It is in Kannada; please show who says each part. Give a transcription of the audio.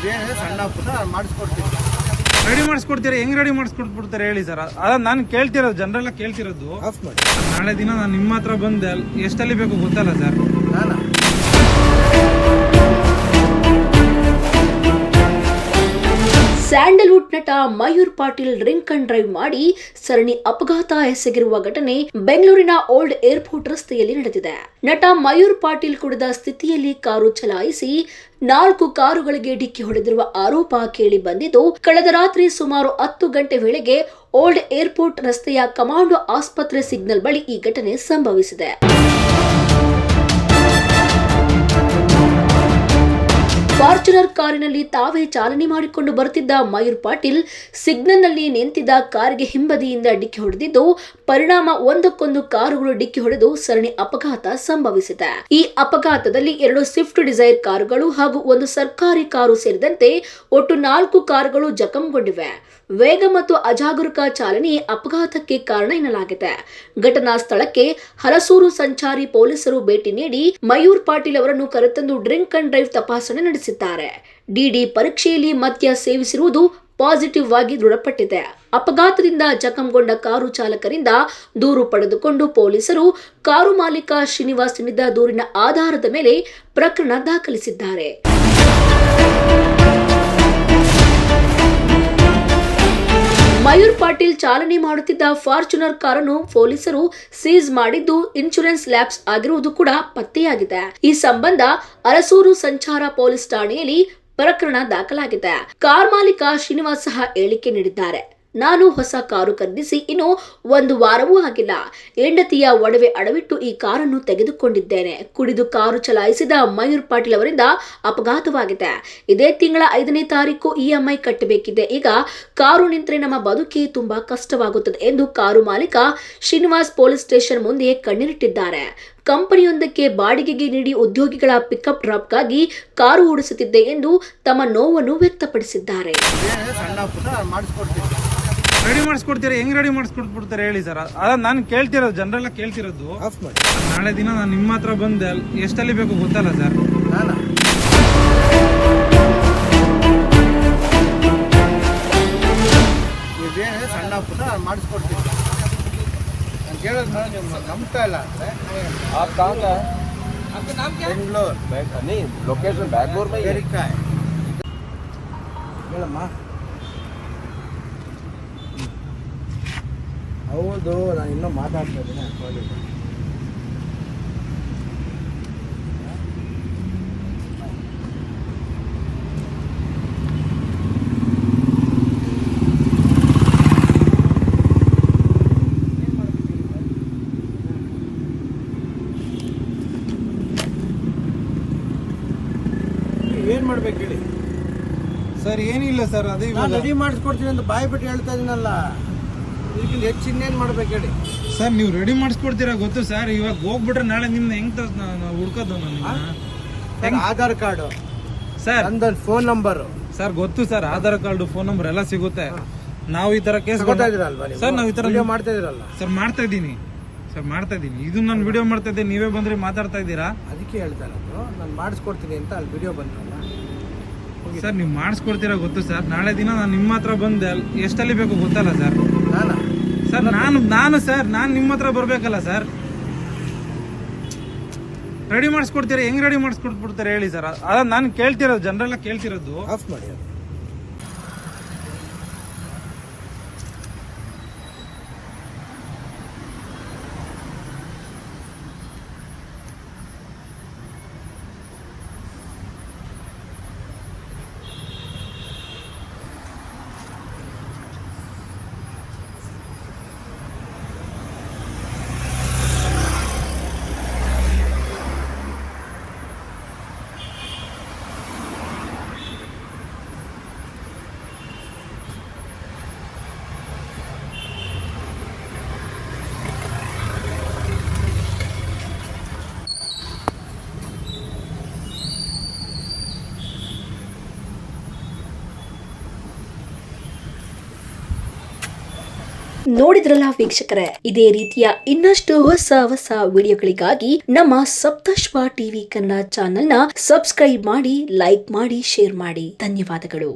Speaker 1: ಇದೇನಿದೆ ಸಣ್ಣ ಪುಟ್ಟ ಮಾಡಿಸ್ಕೊಡ್ತೀವಿ.
Speaker 2: ರೆಡಿ ಮಾಡಿಸ್ಕೊಡ್ತೀರಾ? ಹೆಂಗ್ ರೆಡಿ ಮಾಡಿಸ್ಕೊಟ್ಬಿಡ್ತಾರೆ ಹೇಳಿ ಸರ್? ಅದ ನಾನು ಕೇಳ್ತಿರೋದು, ಜನರೆಲ್ಲ ಕೇಳ್ತಿರೋದು.
Speaker 1: ಆಫ್ ಮಾಡಿ.
Speaker 2: ನಾಳೆ ದಿನ ನಾನು ನಿಮ್ಮ ಹತ್ರ ಬಂದೆ ಎಷ್ಟಲ್ಲಿ ಬೇಕು ಗೊತ್ತಲ್ಲ ಸರ್?
Speaker 1: ನಾನು
Speaker 3: ಸ್ಯಾಂಡಲ್ವುಡ್ ನಟ Mayur Patil drink and drive ಮಾಡಿ ಸರಣಿ ಅಪಘಾತ ಎಸಗಿರುವ ಘಟನೆ ಬೆಂಗಳೂರಿನ ಓಲ್ಡ್ ಏರ್ಪೋರ್ಟ್ ರಸ್ತೆಯಲ್ಲಿ ನಡೆದಿದೆ. ನಟ ಮಯೂರ್ ಪಾಟೀಲ್ ಕುಡಿದ ಸ್ಥಿತಿಯಲ್ಲಿ ಕಾರು ಚಲಾಯಿಸಿ 4 ಕಾರುಗಳಿಗೆ ಡಿಕ್ಕಿ ಹೊಡೆದಿರುವ ಆರೋಪ ಕೇಳಿ ಬಂದಿದ್ದು, ಕಳೆದ ರಾತ್ರಿ ಸುಮಾರು 10 ಗಂಟೆ ವೇಳೆಗೆ ಓಲ್ಡ್ ಏರ್ಪೋರ್ಟ್ ರಸ್ತೆಯ ಕಮಾಂಡೋ ಆಸ್ಪತ್ರೆ ಸಿಗ್ನಲ್ ಬಳಿ ಈ ಘಟನೆ ಸಂಭವಿಸಿದೆ. ಫಾರ್ಚುನರ್ ಕಾರಿನಲ್ಲಿ ತಾವೇ ಚಾಲನೆ ಮಾಡಿಕೊಂಡು ಬರುತ್ತಿದ್ದ ಮಯೂರ್ ಪಾಟೀಲ್ ಸಿಗ್ನಲ್ನಲ್ಲಿ ನಿಂತಿದ್ದ ಕಾರಿಗೆ ಹಿಂಬದಿಯಿಂದ ಡಿಕ್ಕಿ ಹೊಡೆದಿದ್ದು, ಪರಿಣಾಮ ಒಂದಕ್ಕೊಂದು ಕಾರುಗಳು ಡಿಕ್ಕಿ ಹೊಡೆದು ಸರಣಿ ಅಪಘಾತ ಸಂಭವಿಸಿದೆ. ಈ ಅಪಘಾತದಲ್ಲಿ 2 ಸ್ವಿಫ್ಟ್ ಡಿಸೈರ್ ಕಾರುಗಳು ಹಾಗೂ 1 ಸರ್ಕಾರಿ ಕಾರು ಸೇರಿದಂತೆ ಒಟ್ಟು 4 ಕಾರುಗಳು ಜಖಂಗೊಂಡಿವೆ. ವೇಗ ಮತ್ತು ಅಜಾಗರೂಕ ಚಾಲನೆ ಅಪಘಾತಕ್ಕೆ ಕಾರಣ ಎನ್ನಲಾಗಿದೆ. ಘಟನಾ ಸ್ಥಳಕ್ಕೆ ಹಲಸೂರು ಸಂಚಾರಿ ಪೊಲೀಸರು ಭೇಟಿ ನೀಡಿ ಮಯೂರ್ ಪಾಟೀಲ್ ಅವರನ್ನು ಕರೆತಂದು ಡ್ರಿಂಕ್ ಅಂಡ್ ಡ್ರೈವ್ ತಪಾಸಣೆ ನಡೆಸಿದ್ದಾರೆ. ಡಿಡಿ ಪರೀಕ್ಷೆಯಲ್ಲಿ ಮದ್ಯ ಸೇವಿಸಿರುವುದು ಪಾಸಿಟಿವ್ ಆಗಿ ದೃಢಪಟ್ಟಿದೆ. ಅಪಘಾತದಿಂದ ಜಖಂಗೊಂಡ ಕಾರು ಚಾಲಕರಿಂದ ದೂರು ಪಡೆದುಕೊಂಡು ಪೊಲೀಸರು ಕಾರು ಮಾಲೀಕ ಶ್ರೀನಿವಾಸ್ ನೀಡಿದ ದೂರಿನ ಆಧಾರದ ಮೇಲೆ ಪ್ರಕರಣ ದಾಖಲಿಸಿದ್ದಾರೆ. ಮಯೂರ್ ಪಾಟೀಲ್ ಚಾಲನೆ ಮಾಡುತ್ತಿದ್ದ ಫಾರ್ಚುನರ್ ಕಾರನ್ನು ಪೊಲೀಸರು ಸೀಸ್ ಮಾಡಿದ್ದು, ಇನ್ಶೂರೆನ್ಸ್ ಲ್ಯಾಪ್ಸ್ ಆಗಿರುವುದು ಕೂಡ ಪತ್ತೆಯಾಗಿದೆ. ಈ ಸಂಬಂಧ ಅರಸೂರು ಸಂಚಾರ ಪೊಲೀಸ್ ಠಾಣೆಯಲ್ಲಿ ಪ್ರಕರಣ ದಾಖಲಾಗಿದೆ. ಕಾರ್ ಮಾಲೀಕ ಶ್ರೀನಿವಾಸ್ ಸಹ ಹೇಳಿಕೆ ನೀಡಿದ್ದಾರೆ. ನಾನು ಹೊಸ ಕಾರು ಖರೀದಿಸಿ ಇನ್ನು 1 ವಾರವೂ ಆಗಿಲ್ಲ. ಹೆಂಡತಿಯ ಒಡವೆ ಅಡವಿಟ್ಟು ಈ ಕಾರನ್ನು ತೆಗೆದುಕೊಂಡಿದ್ದೇನೆ. ಕುಡಿದು ಕಾರು ಚಲಾಯಿಸಿದ ಮಯೂರ್ ಪಾಟೀಲ್ ಅವರಿಂದ ಅಪಘಾತವಾಗಿದೆ. ಇದೇ ತಿಂಗಳ 5ನೇ ತಾರೀಕು EMI ಕಟ್ಟಬೇಕಿದೆ. ಈಗ ಕಾರು ನಿಂತರೆ ನಮ್ಮ ಬದುಕಿ ತುಂಬಾ ಕಷ್ಟವಾಗುತ್ತದೆ ಎಂದು ಕಾರು ಮಾಲೀಕ ಶ್ರೀನಿವಾಸ್ ಪೊಲೀಸ್ ಸ್ಟೇಷನ್ ಮುಂದೆ ಕಣ್ಣೀರಿಟ್ಟಿದ್ದಾರೆ. ಕಂಪನಿಯೊಂದಕ್ಕೆ ಬಾಡಿಗೆಗೆ ನೀಡಿ ಉದ್ಯೋಗಿಗಳ ಪಿಕಪ್ ಡ್ರಾಪ್ಗಾಗಿ ಕಾರು ಓಡಿಸುತ್ತಿದ್ದೆ ಎಂದು ತಮ್ಮ ನೋವನ್ನು ವ್ಯಕ್ತಪಡಿಸಿದ್ದಾರೆ.
Speaker 1: ಸಣ್ಣ ಪುಟ್ಟ ಮಾಡಿಸ್ಕೊಡ್ತೀವಿ.
Speaker 2: ರೆಡಿ ಮಾಡಿಸ್ಕೊಡ್ತೀರಾ? ಹೆಂಗ್ ರೆಡಿ ಮಾಡಿಸ್ಕೊಟ್ಬಿಡ್ತಾರೆ ಹೇಳಿ ಸರ್? ಅದ ನಾನು ಕೇಳ್ತಿರೋದು, ಜನರೆಲ್ಲ ಕೇಳ್ತಿರೋದು.
Speaker 1: ಆಫ್ ಮಾಡಿ.
Speaker 2: ನಾಳೆ ದಿನ ನಾನು ನಿಮ್ಮ ಹತ್ರ ಬಂದೆ ಎಷ್ಟಲ್ಲಿ ಬೇಕು ಗೊತ್ತಲ್ಲ ಸರ್?
Speaker 1: ನಾನು ಇದೇನಿದೆ ಸಣ್ಣ ಪುಟ್ಟ ಮಾಡಿಸ್ಕೊಡ್ತೀವಿ. ನಾನು ಕೇಳೋದು ನೀವು ನಂಬ್ತಾ ಇಲ್ಲ ಅಂದರೆ ಬೆಂಗಳೂರು
Speaker 4: ಲೊಕೇಶನ್ ಬ್ಯಾಂಗ್ಳೂರ್
Speaker 1: ಬೇರಿಕಾಯ್ ಹೇಳಮ್ಮ. ಹೌದು, ನಾನು ಇನ್ನೂ ಮಾತಾಡ್ತಾ ಇದ್ದೀನಿ. ಅನ್ಕೊಂಡಿದ್ದೆ ಏನು ಮಾಡ್ಬೇಕು ಹೇಳಿ
Speaker 2: ಸರ್? ಏನಿಲ್ಲ ಸರ್, ಅದೇ
Speaker 1: ರೆಡಿ ಮಾಡಿಸ್ಕೊಡ್ತೀನಿ ಅಂತ ಬಾಯಿ ಬಿಟ್ಟು ಹೇಳ್ತಾ ಇದೀನಲ್ಲ. ಇದಕ್ಕಿಂತ ಹೆಚ್ಚು ಇನ್ನೇನು ಮಾಡ್ಬೇಕು ಹೇಳಿ
Speaker 2: ಸರ್? ನೀವು ರೆಡಿ ಮಾಡಿಸ್ಕೊಡ್ತೀರಾ ಗೊತ್ತು ಸರ್. ಇವಾಗ ಹೋಗ್ಬಿಟ್ರೆ ನಾಳೆ ನಿಮ್ನ ಹೆಂಗ್ ಹುಡ್ಕೋದು? ನಾನು
Speaker 1: ಆಧಾರ್ ಕಾರ್ಡು
Speaker 2: ಸರ್,
Speaker 1: ನಂದೊಂದು ಫೋನ್ ನಂಬರು
Speaker 2: ಸರ್ ಗೊತ್ತು sir. Aadhaar card, phone number ಎಲ್ಲ ಸಿಗುತ್ತೆ. ನಾವು ಈ ತರ ಕೇಸ್
Speaker 1: ಗೊತ್ತಾ ಇದ್ದೀರಲ್ವಾ ನೀವು?
Speaker 2: ಸರ್, ನಾವು ಈ ತರ
Speaker 1: ವಿಡಿಯೋ ಮಾಡ್ತಾ ಇದೀರಲ್ಲ
Speaker 2: ಸರ್. ಮಾಡ್ತಾ ಇದ್ದೀನಿ ಸರ್, ಮಾಡ್ತಾ ಇದ್ದೀನಿ. ಇದು ನಾನು ವಿಡಿಯೋ ಮಾಡ್ತಾ ಇದ್ದೆ, ನೀವೇ ಬಂದ್ರೆ ಮಾತಾಡ್ತಾ ಇದ್ದೀರಾ.
Speaker 1: ಅದಕ್ಕೆ ಹೇಳ್ತಾ ಇರೋದು, ನಾನು ಮಾಡಿಸ್ಕೊಡ್ತೀನಿ ಅಂತ ಅಲ್ಲಿ ವಿಡಿಯೋ ಬಂತಲ್ಲ
Speaker 2: ಸರ್. ನೀವು ಮಾಡಿಸ್ಕೊಡ್ತೀರಾ ಗೊತ್ತು ಸರ್. ನಾಳೆ ದಿನ ನಾನು ನಿಮ್ಮ ಹತ್ರ ಬಂದೆ ಎಷ್ಟಲ್ಲಿ ಬೇಕು ಗೊತ್ತಲ್ಲ ಸರ್?
Speaker 1: ನಾನು
Speaker 2: ಸರ್ ನಾನು ನಿಮ್ಮ ಹತ್ರ ಬರ್ಬೇಕಲ್ಲ ಸರ್? ರೆಡಿ ಮಾಡಿಸ್ಕೊಡ್ತೀರಾ? ಹೆಂಗ್ ರೆಡಿ ಮಾಡಿಸ್ಕೊಟ್ಬಿಡ್ತಾರೆ ಹೇಳಿ ಸರ್? ಅದ ನಾನು ಕೇಳ್ತಿರೋದು, ಜನರೆಲ್ಲ ಕೇಳ್ತಿರೋದು.
Speaker 1: ಆಫ್ ಮಾಡಿ.
Speaker 3: ನೋಡಿದ್ರಲ್ಲ ವೀಕ್ಷಕರೇ, ಇದೇ ರೀತಿಯ ಇನ್ನಷ್ಟು ಹೊಸ ವಿಡಿಯೋಗಳಿಗಾಗಿ ನಮ್ಮ ಸಪ್ತಶ್ವ ಟಿವಿ ಕನ್ನಡ ಚಾನೆಲ್ನ ಸಬ್ಸ್ಕ್ರೈಬ್ ಮಾಡಿ, ಲೈಕ್ ಮಾಡಿ, ಶೇರ್ ಮಾಡಿ. ಧನ್ಯವಾದಗಳು.